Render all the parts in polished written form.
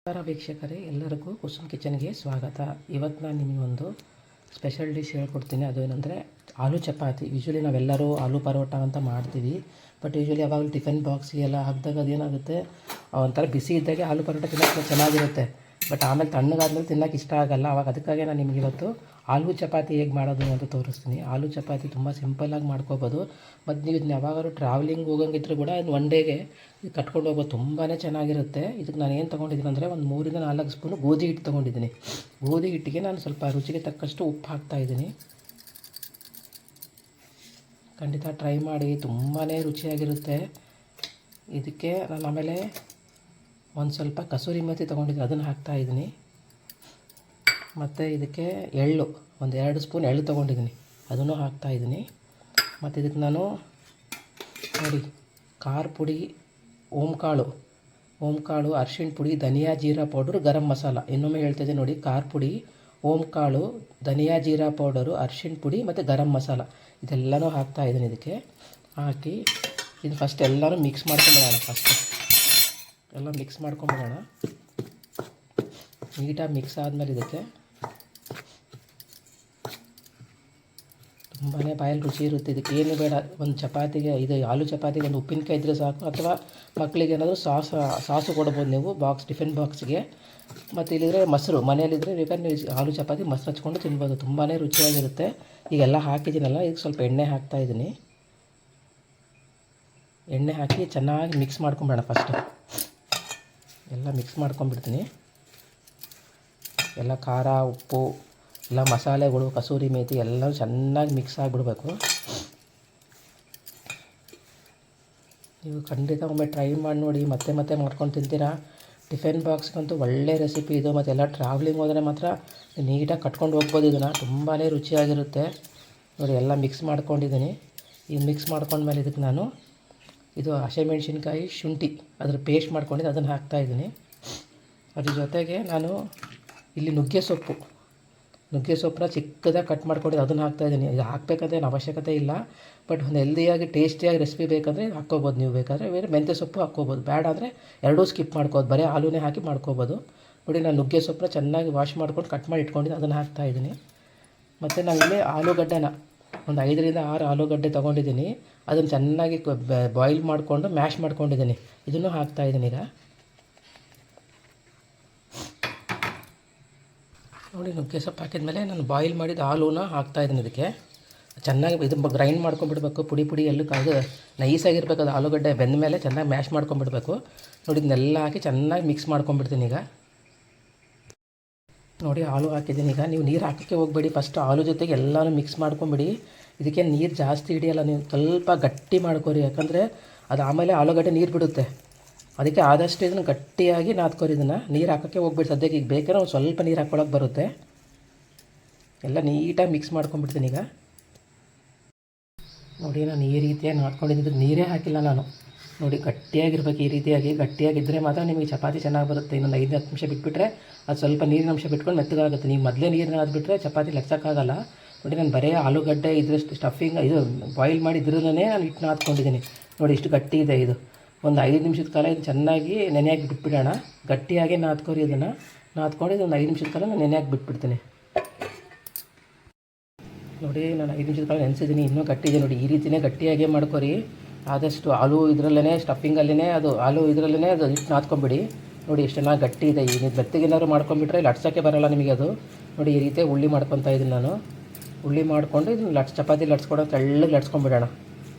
ನಮಸ್ಕಾರ ವೀಕ್ಷಕರೇ, ಎಲ್ಲರಿಗೂ ಕುಸುಮ್ ಕಿಚನ್ಗೆ ಸ್ವಾಗತ. ಇವತ್ತು ನಾನು ನಿಮಗೊಂದು ಸ್ಪೆಷಲ್ ಡಿಶ್ ಹೇಳ್ಕೊಡ್ತೀನಿ. ಅದು ಏನಂದರೆ ಆಲೂ ಚಪಾತಿ. ಯೂಶ್ವಲಿ ನಾವೆಲ್ಲರೂ ಆಲೂ ಪರೋಟ ಅಂತ ಮಾಡ್ತೀವಿ, ಬಟ್ ಯೂಶ್ವಲಿ ಯಾವಾಗಲೂ ಟಿಫನ್ ಬಾಕ್ಸಿಗೆಲ್ಲ ಹಾಕಿದಾಗ ಅದೇನಾಗುತ್ತೆ, ಒಂಥರ ಬಿಸಿ ಇದ್ದಾಗೆ ಆಲೂ ಪರೋಟ ತಿನ್ನೋಕ್ಕೆ ಚೆನ್ನಾಗಿರುತ್ತೆ. ಬಟ್ ಆಮೇಲೆ ತಣ್ಣಗಾದ್ಮೇಲೆ ತಿನ್ನೋಕೆ ಇಷ್ಟ ಆಗೋಲ್ಲ. ಅದಕ್ಕಾಗಿ ನಾನು ನಿಮಗೆ ಇವತ್ತು ಆಲೂ ಚಪಾತಿ ಹೇಗೆ ಮಾಡೋದು ಅಂತ ತೋರಿಸ್ತೀನಿ. ಆಲೂ ಚಪಾತಿ ತುಂಬ ಸಿಂಪಲ್ಲಾಗಿ ಮಾಡ್ಕೋಬೋದು. ಮತ್ತು ನೀವು ಇದನ್ನ ಯಾವಾಗಾದ್ರೂ ಟ್ರಾವೆಲಿಂಗ್ ಹೋಗೋಂಗಿದ್ರೆ ಕೂಡ ಒನ್ ಡೇಗೆ ಕಟ್ಕೊಂಡು ಹೋಗ್ಬೋದು. ತುಂಬಾ ಚೆನ್ನಾಗಿರುತ್ತೆ. ಇದಕ್ಕೆ ನಾನು ಏನು ತೊಗೊಂಡಿದ್ದೀನಿ ಅಂದರೆ ಒಂದು 3 ರಿಂದ 4 ಸ್ಪೂನು ಗೋಧಿ ಹಿಟ್ಟು ತೊಗೊಂಡಿದ್ದೀನಿ. ಗೋಧಿ ಹಿಟ್ಟಿಗೆ ನಾನು ಸ್ವಲ್ಪ ರುಚಿಗೆ ತಕ್ಕಷ್ಟು ಉಪ್ಪು ಹಾಕ್ತಾಯಿದ್ದೀನಿ. ಖಂಡಿತ ಟ್ರೈ ಮಾಡಿ, ತುಂಬಾ ರುಚಿಯಾಗಿರುತ್ತೆ. ಇದಕ್ಕೆ ನಾನು ಆಮೇಲೆ ಒಂದು ಸ್ವಲ್ಪ ಕಸೂರಿ ಮೇಥಿ ತೊಗೊಂಡಿದ್ದೀನಿ, ಅದನ್ನು ಹಾಕ್ತಾಯಿದ್ದೀನಿ. ಮತ್ತು ಇದಕ್ಕೆ ಎಳ್ಳು, ಒಂದು 2 ಸ್ಪೂನ್ ಎಳ್ಳು ತೊಗೊಂಡಿದ್ದೀನಿ, ಅದನ್ನು ಹಾಕ್ತಾಯಿದ್ದೀನಿ. ಮತ್ತು ಇದಕ್ಕೆ ನಾನು ನೋಡಿ ಖಾರ ಪುಡಿ, ಓಂಕಾಳು, ಅರಿಶಿಣ ಪುಡಿ, ಧನಿಯಾ ಜೀರಾ ಪೌಡ್ರು, ಗರಂ ಮಸಾಲ. ಇನ್ನೊಮ್ಮೆ ಹೇಳ್ತಾಯಿದ್ದೀನಿ ನೋಡಿ, ಖಾರ ಪುಡಿ, ಓಂಕಾಳು, ಧನಿಯಾ ಜೀರಾ ಪೌಡರು, ಅರಿಶಿಣ ಪುಡಿ ಮತ್ತು ಗರಂ ಮಸಾಲ ಇದೆಲ್ಲನೂ ಹಾಕ್ತಾಯಿದ್ದೀನಿ. ಇದಕ್ಕೆ ಹಾಕಿ ಇದು ಫಸ್ಟ್ ಎಲ್ಲನೂ ಮಿಕ್ಸ್ ಮಾಡ್ಕೊಂಬಿಡೋಣ. ಎಲ್ಲ ಮಿಕ್ಸ್ ಮಾಡ್ಕೊಂಬಿಡೋಣ. ನೀಟಾಗಿ ಮಿಕ್ಸ್ ಆದಮೇಲೆ ಇದಕ್ಕೆ ತುಂಬಾ ಬಾಯಲ್ಲಿ ರುಚಿ ಇರುತ್ತೆ. ಇದಕ್ಕೆ ಏನು ಬೇಡ, ಒಂದು ಚಪಾತಿಗೆ, ಇದು ಆಲೂ ಚಪಾತಿಗೆ ಒಂದು ಉಪ್ಪಿನಕಾಯಿ ಇದ್ದರೆ ಸಾಕು, ಅಥವಾ ಮಕ್ಕಳಿಗೆ ಏನಾದರೂ ಸಾಸು ಕೊಡ್ಬೋದು ನೀವು ಟಿಫಿನ್ ಬಾಕ್ಸ್ಗೆ. ಮತ್ತು ಇಲ್ಲಿದ್ರೆ ಮೊಸರು, ಮನೆಯಲ್ಲಿದ್ದರೆ ಬೇಕಾದ್ರೆ ನೀವು ಆಲೂ ಚಪಾತಿ ಮೊಸರು ಹಚ್ಕೊಂಡು ತಿನ್ಬೋದು. ತುಂಬಾ ರುಚಿಯಾಗಿರುತ್ತೆ. ಈಗೆಲ್ಲ ಹಾಕಿದ್ದೀನಲ್ಲ, ಈಗ ಸ್ವಲ್ಪ ಎಣ್ಣೆ ಹಾಕ್ತಾಯಿದ್ದೀನಿ. ಎಣ್ಣೆ ಹಾಕಿ ಚೆನ್ನಾಗಿ ಮಿಕ್ಸ್ ಮಾಡ್ಕೊಂಬೇಡ. ಎಲ್ಲ ಮಿಕ್ಸ್ ಮಾಡ್ಕೊಂಬಿಡ್ತೀನಿ. ಎಲ್ಲ ಖಾರ, ಉಪ್ಪು, ಎಲ್ಲ ಮಸಾಲೆಗಳು, ಕಸೂರಿ ಮೇಥಿ ಎಲ್ಲ ಚೆನ್ನಾಗಿ ಮಿಕ್ಸ್ ಆಗಿಬಿಡ್ಬೇಕು. ನೀವು ಖಂಡಿತ ಒಮ್ಮೆ ಟ್ರೈ ಮಾಡಿ ನೋಡಿ, ಮತ್ತೆ ಮಾಡ್ಕೊಂಡು ತಿಂತೀರಾ. ಟಿಫಿನ್ ಬಾಕ್ಸ್ಗಂತೂ ಒಳ್ಳೆ ರೆಸಿಪಿ ಇದು. ಮತ್ತು ಎಲ್ಲ ಟ್ರಾವೆಲಿಂಗ್ ಹೋದರೆ ಮಾತ್ರ ನೀಟಾಗಿ ಕಟ್ಕೊಂಡು ಹೋಗ್ಬೋದು. ಇದನ್ನು ತುಂಬಾ ರುಚಿಯಾಗಿರುತ್ತೆ. ನೋಡಿ ಎಲ್ಲ ಮಿಕ್ಸ್ ಮಾಡ್ಕೊಂಡಿದ್ದೀನಿ. ಈಗ ಮಿಕ್ಸ್ ಮಾಡ್ಕೊಂಡ್ಮೇಲೆ ಇದಕ್ಕೆ ನಾನು ಇದು ಹಸಿಮೆಣ್ಸಿನ್ಕಾಯಿ, ಶುಂಠಿ ಅದ್ರ ಪೇಸ್ಟ್ ಮಾಡ್ಕೊಂಡಿದ್ದು ಅದನ್ನು ಹಾಕ್ತಾಯಿದ್ದೀನಿ. ಅದ್ರ ಜೊತೆಗೆ ನಾನು ಇಲ್ಲಿ ನುಗ್ಗೆ ಸೊಪ್ಪನ್ನ ಚಿಕ್ಕದಾಗಿ ಕಟ್ ಮಾಡ್ಕೊಂಡಿದ್ದು ಅದನ್ನು ಹಾಕ್ತಾಯಿದ್ದೀನಿ. ಇದು ಹಾಕಬೇಕಂದ್ರೆ ಏನು ಅವಶ್ಯಕತೆ ಇಲ್ಲ, ಬಟ್ ಒಂದು ಹೆಲ್ದಿಯಾಗಿ ಟೇಸ್ಟಿಯಾಗಿ ರೆಸಿಪಿ ಬೇಕಂದರೆ ಹಾಕ್ಕೋಬೋದು. ನೀವು ಬೇಕಾದರೆ ಬೇರೆ ಮೆಂತ್ಯ ಸೊಪ್ಪು ಹಾಕ್ಕೋಬೋದು, ಬೇಡ ಅಂದರೆ ಎರಡೂ ಸ್ಕಿಪ್ ಮಾಡ್ಕೋಬೋದು, ಬರೀ ಆಲೂನೇ ಹಾಕಿ ಮಾಡ್ಕೋಬೋದು. ನೋಡಿ, ನಾನು ನುಗ್ಗೆ ಸೊಪ್ಪನ್ನ ಚೆನ್ನಾಗಿ ವಾಶ್ ಮಾಡ್ಕೊಂಡು ಕಟ್ ಮಾಡಿ ಇಟ್ಕೊಂಡಿದ್ದು ಅದನ್ನು ಹಾಕ್ತಾಯಿದ್ದೀನಿ. ಮತ್ತು ನಾವಿಲ್ಲಿ ಆಲೂಗಡ್ಡೆನ ಒಂದು 5 ರಿಂದ 6 ಆಲೂಗಡ್ಡೆ ತೊಗೊಂಡಿದ್ದೀನಿ. ಅದನ್ನು ಚೆನ್ನಾಗಿ ಬಾಯ್ಲ್ ಮಾಡಿಕೊಂಡು ಮ್ಯಾಶ್ ಮಾಡ್ಕೊಂಡಿದ್ದೀನಿ, ಇದನ್ನು ಹಾಕ್ತಾಯಿದ್ದೀನಿ. ಈಗ ನೋಡಿ, ನುಗ್ಗೆ ಸೊಪ್ಪು ಹಾಕಿದ್ಮೇಲೆ ನಾನು ಬಾಯ್ಲ್ ಮಾಡಿದ ಆಲೂನ ಹಾಕ್ತಾಯಿದ್ದೀನಿ. ಇದಕ್ಕೆ ಚೆನ್ನಾಗಿ ಇದು ಗ್ರೈಂಡ್ ಮಾಡ್ಕೊಂಬಿಡ್ಬೇಕು, ಪುಡಿ ಎಲ್ಲೂ ಅದು ನೈಸಾಗಿರ್ಬೇಕು. ಅದು ಆಲೂಗಡ್ಡೆ ಬೆಂದ ಮೇಲೆ ಚೆನ್ನಾಗಿ ಮ್ಯಾಶ್ ಮಾಡ್ಕೊಂಬಿಡ್ಬೇಕು. ನೋಡಿ, ಇದನ್ನೆಲ್ಲ ಹಾಕಿ ಚೆನ್ನಾಗಿ ಮಿಕ್ಸ್ ಮಾಡ್ಕೊಂಬಿಡ್ತೀನಿ. ಈಗ ನೋಡಿ, ಆಲೂ ಹಾಕಿದ್ದೀನಿ. ಈಗ ನೀವು ನೀರು ಹಾಕೋಕ್ಕೆ ಹೋಗಬೇಡಿ, ಫಸ್ಟ್ ಆಲೂ ಜೊತೆಗೆ ಎಲ್ಲನೂ ಮಿಕ್ಸ್ ಮಾಡ್ಕೊಂಬಿಡಿ. ಇದಕ್ಕೆ ನೀರು ಜಾಸ್ತಿ ಹಿಡಿಯಲ್ಲ, ನೀವು ಸ್ವಲ್ಪ ಗಟ್ಟಿ ಮಾಡ್ಕೊರಿ, ಯಾಕಂದರೆ ಅದು ಆಮೇಲೆ ಆಲೂಗಡ್ಡೆ ನೀರು ಬಿಡುತ್ತೆ. ಅದಕ್ಕೆ ಆದಷ್ಟು ಇದನ್ನು ಗಟ್ಟಿಯಾಗಿ ನಾದ್ಕೊರಿ. ಇದನ್ನು ನೀರು ಹಾಕೋಕ್ಕೆ ಹೋಗ್ಬಿಡಿ ಸದ್ಯಕ್ಕೆ. ಈಗ ಬೇಕಾದ್ರೆ ಒಂದು ಸ್ವಲ್ಪ ನೀರು ಹಾಕ್ಕೊಳಕ್ಕೆ ಬರುತ್ತೆ. ಎಲ್ಲ ನೀಟಾಗಿ ಮಿಕ್ಸ್ ಮಾಡ್ಕೊಂಬಿಡ್ತೀನಿ. ಈಗ ನೋಡಿ, ನಾನು ಈ ರೀತಿಯಾಗಿ ನಾದ್ಕೊಂಡಿದ್ದಕ್ಕೆ ನೀರೇ ಹಾಕಿಲ್ಲ ನಾನು. ನೋಡಿ, ಗಟ್ಟಿಯಾಗಿರ್ಬೇಕು. ಈ ರೀತಿಯಾಗಿ ಗಟ್ಟಿಯಾಗಿದ್ದರೆ ಮಾತ್ರ ನಿಮಗೆ ಚಪಾತಿ ಚೆನ್ನಾಗಿ ಬರುತ್ತೆ. ಇನ್ನೊಂದು 5-10 ನಿಮಿಷ ಬಿಟ್ಬಿಟ್ರೆ ಅದು ಸ್ವಲ್ಪ ನೀರಿನ ಅಂಶ ಬಿಟ್ಕೊಂಡು ಮೆತ್ತಗಾಗುತ್ತೆ. ನೀವು ಮೊದಲೇ ನೀರನ್ನ ಹಾಕಿಬಿಟ್ರೆ ಚಪಾತಿ ಲಟ್ಸೋಕ್ಕಾಗಲ್ಲ. ನೋಡಿ, ನಾನು ಬರೀ ಆಲೂಗಡ್ಡೆ ಇದ್ರಷ್ಟು ಸ್ಟಫಿಂಗ್ ಇದು ಬಾಯ್ಲ್ ಮಾಡಿ ಇದ್ರಲ್ಲೇ ನಾನು ಹಿಟ್ಟು ನಾದ್ಕೊಂಡಿದ್ದೀನಿ. ನೋಡಿ, ಇಷ್ಟು ಗಟ್ಟಿ ಇದೆ. ಇದು ಒಂದು 5 ನಿಮಿಷದ ಕಾಲ ಇದು ಚೆನ್ನಾಗಿ ನೆನೆಯಾಗಿ ಬಿಟ್ಬಿಡೋಣ. ಗಟ್ಟಿಯಾಗಿ ನಾದ್ಕೊರಿ. ಇದನ್ನು ನಾದ್ಕೊಂಡು ಇದೊಂದು 5 ನಿಮಿಷದ ಕಾಲ ನಾನು ನೆನೆಯಾಗಿ ಬಿಟ್ಬಿಡ್ತೀನಿ. ನೋಡಿ, ನಾನು 5 ನಿಮಿಷದ ಕಾಲ ನೆನೆಸಿದ್ದೀನಿ, ಇನ್ನೂ ಗಟ್ಟಿ ಇದೆ. ನೋಡಿ, ಈ ರೀತಿಯೇ ಗಟ್ಟಿಯಾಗೇ ಮಾಡ್ಕೊರಿ. ಆದಷ್ಟು ಆಲೂ ಇದರಲ್ಲೇ ಸ್ಟಫಿಂಗಲ್ಲೇ ಅದು ಹಿಟ್ಟು ನಾದ್ಕೊಂಬಿಡಿ. ನೋಡಿ, ಎಷ್ಟು ಚೆನ್ನಾಗಿ ಗಟ್ಟಿ ಇದೆ. ಈಗ ಬೆತ್ತಗೇನಾದ್ರು ಮಾಡ್ಕೊಂಬಿಟ್ರೆ ಲಟ್ಸೋಕ್ಕೆ ಬರೋಲ್ಲ ನಿಮಗೆ ಅದು. ನೋಡಿ, ಈ ರೀತಿ ಉಳ್ಳಿ ಮಾಡ್ಕೊತಾ ಇದ್ದೀನಿ ನಾನು. ಉಳ್ಳಿ ಮಾಡಿಕೊಂಡು ಇದನ್ನು ಚಪಾತಿ ಲಟ್ಸ್ಕೊಡೋ ತೆಳ್ಳಗೆ ಲಟ್ಸ್ಕೊಂಬಿಡೋಣ.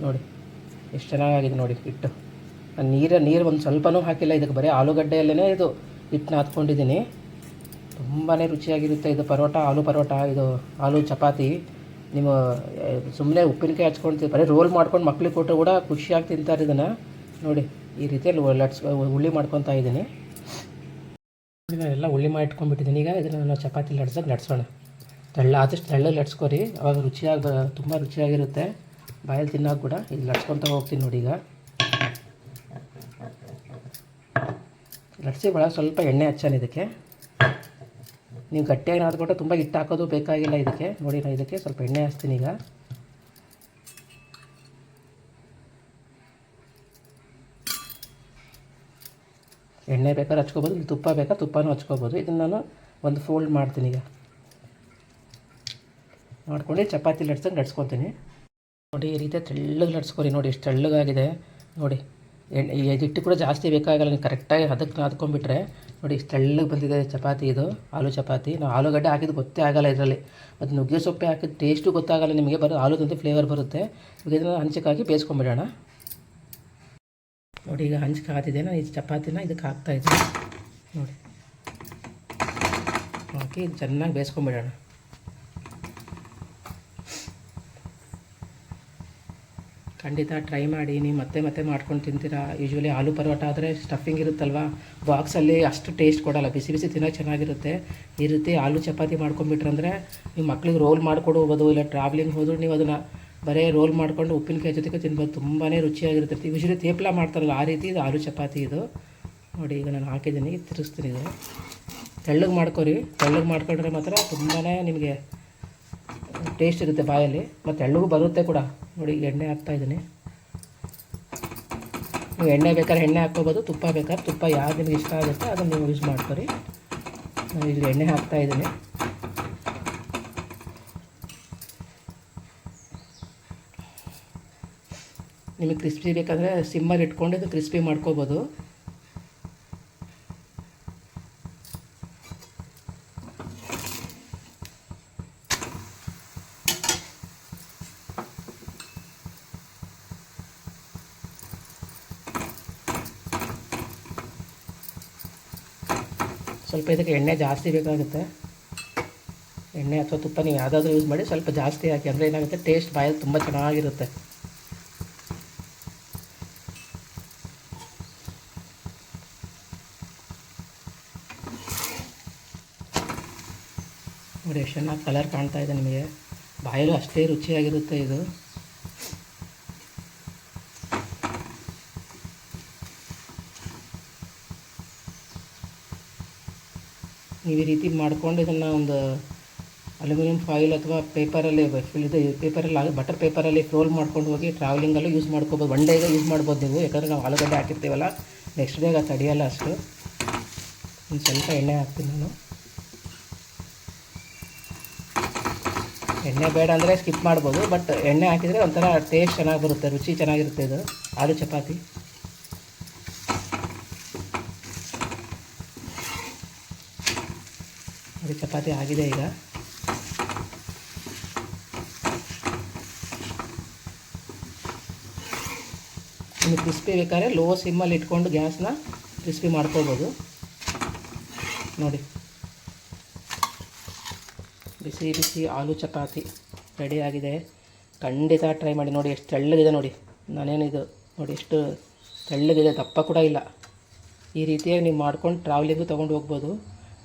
ನೋಡಿ, ಎಷ್ಟು ಚೆನ್ನಾಗಿದೆ ನೋಡಿ ಹಿಟ್ಟು. ನಾನು ನೀರು ಒಂದು ಸ್ವಲ್ಪನೂ ಹಾಕಿಲ್ಲ ಇದಕ್ಕೆ, ಬರೀ ಆಲೂಗಡ್ಡೆಯಲ್ಲೇ ಇದು ಹಿಟ್ಟು ನಾದ್ಕೊಂಡಿದ್ದೀನಿ. ತುಂಬಾ ರುಚಿಯಾಗಿರುತ್ತೆ ಇದು ಪರೋಟ, ಆಲೂ ಪರೋಟ, ಇದು ಆಲೂ ಚಪಾತಿ. ನೀವು ಸುಮ್ಮನೆ ಉಪ್ಪಿನಕಾಯಿ ಹಚ್ಕೊಳ್ತೀವಿ, ಬರೀ ರೋಲ್ ಮಾಡ್ಕೊಂಡು ಮಕ್ಳಿಗೆ ಕೊಟ್ಟರು ಕೂಡ ಖುಷಿಯಾಗಿ ತಿಂತಾರೆ ಇದನ್ನು. ನೋಡಿ, ಈ ರೀತಿಯಲ್ಲಿ ಉಳ್ಳಿ ಮಾಡ್ಕೊತಾ ಇದ್ದೀನಿ. ನಾನೆಲ್ಲ ಉಳ್ಳಿ ಮಾಡಿ ಇಟ್ಕೊಂಡ್ಬಿಟ್ಟಿದ್ದೀನಿ. ಈಗ ಇದನ್ನು ನಾವು ಚಪಾತಿ ಲಟ್ಸೋಣ. ಆದಷ್ಟು ತೆಳ್ಳಗೆ ಲಟ್ಸ್ಕೊರಿ, ಅವಾಗ ತುಂಬ ರುಚಿಯಾಗಿರುತ್ತೆ. ಬಾಯಲ್ಲಿ ತಿನ್ನೋಕೆ ಕೂಡ ಇದು ಲಟ್ಸ್ಕೊತಾ ಹೋಗ್ತೀನಿ. ನೋಡಿ, ಈಗ ಲಟ್ಸಿ ಭಾಳ ಸ್ವಲ್ಪ ಎಣ್ಣೆ ಹಚ್ಚೋಣ ಇದಕ್ಕೆ. ನೀವು ಗಟ್ಟಿಯಾಗಿ ನಾದ್ಕೊಟ್ರೆ ತುಂಬ ಹಿಟ್ಟು ಹಾಕೋದು ಬೇಕಾಗಿಲ್ಲ ಇದಕ್ಕೆ. ನೋಡಿ, ನಾನು ಇದಕ್ಕೆ ಸ್ವಲ್ಪ ಎಣ್ಣೆ ಹಚ್ತೀನಿ. ಈಗ ಎಣ್ಣೆ ಬೇಕಾದ್ರೆ ಹಚ್ಕೋಬೋದು, ಇಲ್ಲಿ ತುಪ್ಪ ಬೇಕಾದ್ರೆ ತುಪ್ಪನೂ ಹಚ್ಕೋಬೋದು. ಇದನ್ನು ನಾನು ಒಂದು ಫೋಲ್ಡ್ ಮಾಡ್ತೀನಿ. ಈಗ ಮಾಡ್ಕೊಂಡು ಚಪಾತಿ ಲಟ್ಸಂಗೆ ಲಟ್ಸ್ಕೊತೀನಿ ನೋಡಿ. ಈ ರೀತಿ ತೆಳ್ಳಗೆ ಲಟ್ಸ್ಕೊರಿ. ನೋಡಿ ಎಷ್ಟು ತೆಳ್ಳಗಾಗಿದೆ ನೋಡಿ. ಹಿಟ್ಟು ಕೂಡ ಜಾಸ್ತಿ ಬೇಕಾಗಲ್ಲ, ನೀವು ಕರೆಕ್ಟಾಗಿ ಅದಕ್ಕೆ ನಾದ್ಕೊಂಡ್ಬಿಟ್ರೆ ನೋಡಿ ಇಷ್ಟು ತೆಳ್ಳಗೆ ಬಂದಿದೆ ಚಪಾತಿ. ಇದು ಆಲೂ ಚಪಾತಿ. ನಾವು ಆಲೂಗಡ್ಡೆ ಹಾಕಿದ್ದು ಗೊತ್ತೇ ಆಗಲ್ಲ ಇದರಲ್ಲಿ, ಮತ್ತು ನುಗ್ಗೆ ಸೊಪ್ಪೆ ಹಾಕಿದ ಟೇಸ್ಟು ಗೊತ್ತಾಗಲ್ಲ ನಿಮಗೆ, ಬರೋ ಆಲೂದಂತೆ ಫ್ಲೇವರ್ ಬರುತ್ತೆ. ಈಗ ಇದನ್ನು ಹಂಚಕ್ಕಾಗಿ ಬೇಯಿಸ್ಕೊಂಬಿಡೋಣ ನೋಡಿ. ಈಗ ಹಂಚಕ್ಕೆ ಹಾಕಿದೆ, ನಾನು ಈ ಚಪಾತಿನ ಇದಕ್ಕೆ ಹಾಕ್ತಾಯಿದ್ದೀನಿ ನೋಡಿ. ಹಾಕಿ ಇದು ಚೆನ್ನಾಗಿ ಬೇಯಿಸ್ಕೊಂಬಿಡೋಣ. ಖಂಡಿತ ಟ್ರೈ ಮಾಡಿ, ನೀವು ಮತ್ತೆ ಮತ್ತೆ ಮಾಡ್ಕೊಂಡು ತಿಂತೀರಾ. ಯೂಶ್ವಲಿ ಆಲೂ ಪರೋಟ ಆದರೆ ಸ್ಟಫಿಂಗ್ ಇರುತ್ತಲ್ವ, ಬಾಕ್ಸಲ್ಲಿ ಅಷ್ಟು ಟೇಸ್ಟ್ ಕೊಡೋಲ್ಲ, ಬಿಸಿ ಬಿಸಿ ತಿನ್ನೋಕೆ ಚೆನ್ನಾಗಿರುತ್ತೆ. ಈ ರೀತಿ ಆಲೂ ಚಪಾತಿ ಮಾಡ್ಕೊಂಡ್ಬಿಟ್ರಂದರೆ ನೀವು ಮಕ್ಳಿಗೆ ರೋಲ್ ಮಾಡ್ಕೊಂಡು ಹೋಗ್ಬೋದು, ಇಲ್ಲ ಟ್ರಾವ್ಲಿಂಗ್ ಹೋದರೂ ನೀವು ಅದನ್ನು ಬರೀ ರೋಲ್ ಮಾಡ್ಕೊಂಡು ಉಪ್ಪಿನಕಾಯಿ ಜೊತೆಗೆ ತಿನ್ಬೋದು, ತುಂಬಾ ರುಚಿಯಾಗಿರುತ್ತೆ. ಯೂಶ್ವಲಿ ತೇಪ್ಲ ಮಾಡ್ತಾರಲ್ಲ ಆ ರೀತಿ ಇದು ಆಲೂ ಚಪಾತಿ ಇದು ನೋಡಿ. ಈಗ ನಾನು ಹಾಕಿದ್ದೀನಿ, ತಿರುಗಿಸ್ತೀನಿ. ಇದು ತೆಳ್ಳಗೆ ಮಾಡ್ಕೊರಿ. ತೆಳ್ಳಗೆ ಮಾಡ್ಕೊಂಡ್ರೆ ಮಾತ್ರ ತುಂಬಾ ನಿಮಗೆ ಟೇಸ್ಟ್ ಇರುತ್ತೆ ಬಾಯಲ್ಲಿ, ಮತ್ತು ತೆಳ್ಳಗೂ ಬರುತ್ತೆ ಕೂಡ ನೋಡಿ. ಈಗ ಎಣ್ಣೆ ಹಾಕ್ತಾಯಿದ್ದೀನಿ. ನೀವು ಎಣ್ಣೆ ಬೇಕಾದ್ರೆ ಎಣ್ಣೆ ಹಾಕ್ಕೋಬೋದು, ತುಪ್ಪ ಬೇಕಾದ್ರೆ ತುಪ್ಪ, ಯಾವ್ದು ನಿಮಗೆ ಇಷ್ಟ ಆಗುತ್ತೆ ಅದನ್ನು ನೀವು ಯೂಸ್ ಮಾಡ್ಕೊರಿ. ನಾನು ಈಗ ಎಣ್ಣೆ ಹಾಕ್ತಾಯಿದ್ದೀನಿ. ನಿಮಗೆ ಕ್ರಿಸ್ಪಿ ಬೇಕಂದರೆ ಸಿಮ್ಮಲ್ಲಿ ಇಟ್ಕೊಂಡು ಇದು ಕ್ರಿಸ್ಪಿ ಮಾಡ್ಕೋಬೋದು. ಸ್ವಲ್ಪ ಇದಕ್ಕೆ ಎಣ್ಣೆ ಜಾಸ್ತಿ ಬೇಕಾಗುತ್ತೆ. ಎಣ್ಣೆ ಅಥವಾ ತುಪ್ಪ ನೀವು ಯಾವುದಾದ್ರೂ ಯೂಸ್ ಮಾಡಿ, ಸ್ವಲ್ಪ ಜಾಸ್ತಿ ಹಾಕಿ, ಅಂದರೆ ಏನಾಗುತ್ತೆ ಟೇಸ್ಟ್ ಬಾಯಲ್ಲಿ ತುಂಬ ಚೆನ್ನಾಗಿರುತ್ತೆ. ನೋಡಿ ಎಷ್ಟು ಚೆನ್ನಾಗಿ ಕಲರ್ ಕಾಣ್ತಾ ಇದೆ ನಿಮಗೆ, ಬಾಯಲ್ಲೂ ಅಷ್ಟೇ ರುಚಿಯಾಗಿರುತ್ತೆ ಇದು. ನೀವು ಈ ರೀತಿ ಮಾಡ್ಕೊಂಡು ಇದನ್ನು ಒಂದು ಅಲ್ಯೂಮಿನಿಯಂ ಫಾಯಿಲ್ ಅಥವಾ ಪೇಪರಲ್ಲಿ ಇದು ಪೇಪರಲ್ಲಿ ಬಟರ್ ಪೇಪರಲ್ಲಿ ರೋಲ್ ಮಾಡ್ಕೊಂಡು ಹೋಗಿ ಟ್ರಾವೆಲಿಂಗಲ್ಲೂ ಯೂಸ್ ಮಾಡ್ಕೋಬೋದು. ಒನ್ ಡೇಗೆ ಯೂಸ್ ಮಾಡ್ಬೋದು ನೀವು, ಯಾಕಂದರೆ ನಾವು ಆಲೂಗಡ್ಡೆ ಹಾಕಿರ್ತೀವಲ್ಲ, ನೆಕ್ಸ್ಟ್ ಡೇಗೆ ಅದು ತಡೆಯಲ್ಲ ಅಷ್ಟು. ಒಂದು ಸ್ವಲ್ಪ ಎಣ್ಣೆ ಹಾಕ್ತೀನಿ ನಾನು. ಎಣ್ಣೆ ಬೇಡ ಅಂದರೆ ಸ್ಕಿಪ್ ಮಾಡ್ಬೋದು, ಬಟ್ ಎಣ್ಣೆ ಹಾಕಿದರೆ ಒಂಥರ ಟೇಸ್ಟ್ ಚೆನ್ನಾಗಿ ಬರುತ್ತೆ, ರುಚಿ ಚೆನ್ನಾಗಿರುತ್ತೆ ಇದು ಆಲೂ ಚಪಾತಿ. ಅದು ಚಪಾತಿ ಆಗಿದೆ. ಈಗ ನಿಮಗೆ ಕ್ರಿಸ್ಪಿ ಬೇಕಾದ್ರೆ ಲೋ ಸಿಮ್ಮಲ್ಲಿ ಇಟ್ಕೊಂಡು ಗ್ಯಾಸ್ನ ಕ್ರಿಸ್ಪಿ ಮಾಡ್ಕೋಬೋದು ನೋಡಿ. ಬಿಸಿ ಬಿಸಿ ಆಲೂ ಚಪಾತಿ ರೆಡಿ ಆಗಿದೆ. ಖಂಡಿತ ಟ್ರೈ ಮಾಡಿ ನೋಡಿ. ಎಷ್ಟು ತೆಳ್ಳಗಿದೆ ನೋಡಿ, ನಾನೇನಿದು ನೋಡಿ ಎಷ್ಟು ತೆಳ್ಳಗಿದೆ, ದಪ್ಪ ಕೂಡ ಇಲ್ಲ. ಈ ರೀತಿಯಾಗಿ ನೀವು ಮಾಡ್ಕೊಂಡು ಟ್ರಾವೆಲಿಂಗು ತೊಗೊಂಡು ಹೋಗ್ಬೋದು.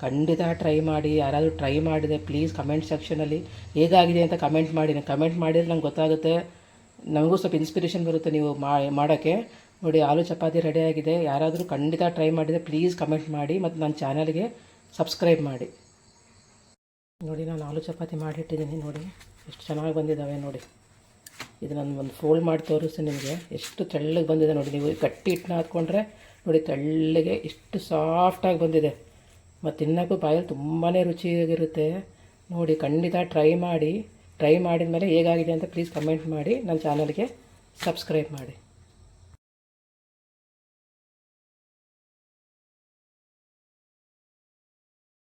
ಖಂಡಿತ ಟ್ರೈ ಮಾಡಿ. ಯಾರಾದರೂ ಟ್ರೈ ಮಾಡಿದೆ ಪ್ಲೀಸ್ ಕಮೆಂಟ್ ಸೆಕ್ಷನಲ್ಲಿ ಹೇಗಾಗಿದೆ ಅಂತ ಕಮೆಂಟ್ ಮಾಡಿ. ಕಮೆಂಟ್ ಮಾಡಿದರೆ ನಂಗೆ ಗೊತ್ತಾಗುತ್ತೆ, ನಮಗೂ ಸ್ವಲ್ಪ ಇನ್ಸ್ಪಿರೇಷನ್ ಬರುತ್ತೆ ನೀವು ಮಾಡೋಕ್ಕೆ. ನೋಡಿ ಆಲೂ ಚಪಾತಿ ರೆಡಿಯಾಗಿದೆ. ಯಾರಾದರೂ ಖಂಡಿತ ಟ್ರೈ ಮಾಡಿದರೆ ಪ್ಲೀಸ್ ಕಮೆಂಟ್ ಮಾಡಿ, ಮತ್ತು ನನ್ನ ಚಾನಲ್ಗೆ ಸಬ್ಸ್ಕ್ರೈಬ್ ಮಾಡಿ. ನೋಡಿ ನಾನು ಆಲೂ ಚಪಾತಿ ಮಾಡಿಟ್ಟಿದ್ದೀನಿ ನೋಡಿ, ಎಷ್ಟು ಚೆನ್ನಾಗಿ ಬಂದಿದ್ದಾವೆ ನೋಡಿ. ಇದು ನಾನು ಒಂದು ಫೋಲ್ಡ್ ಮಾಡಿ ತೋರಿಸ್ತೀನಿ ನಿಮಗೆ, ಎಷ್ಟು ತೆಳ್ಳಗೆ ಬಂದಿದೆ ನೋಡಿ. ನೀವು ಗಟ್ಟಿ ಹಿಟ್ಟನ್ನ ಹಾಕ್ಕೊಂಡ್ರೆ ನೋಡಿ ತೆಳ್ಳಗೆ ಎಷ್ಟು ಸಾಫ್ಟಾಗಿ ಬಂದಿದೆ, ಮತ್ತು ತಿನ್ನೋಕ್ಕೂ ಬಾಯಲ್ಲಿ ತುಂಬಾ ರುಚಿಯಾಗಿರುತ್ತೆ ನೋಡಿ. ಖಂಡಿತ ಟ್ರೈ ಮಾಡಿ. ಟ್ರೈ ಮಾಡಿದ ಮೇಲೆ ಹೇಗಾಗಿದೆ ಅಂತ ಪ್ಲೀಸ್ ಕಮೆಂಟ್ ಮಾಡಿ, ನನ್ನ ಚಾನಲ್ಗೆ ಸಬ್ಸ್ಕ್ರೈಬ್ ಮಾಡಿ.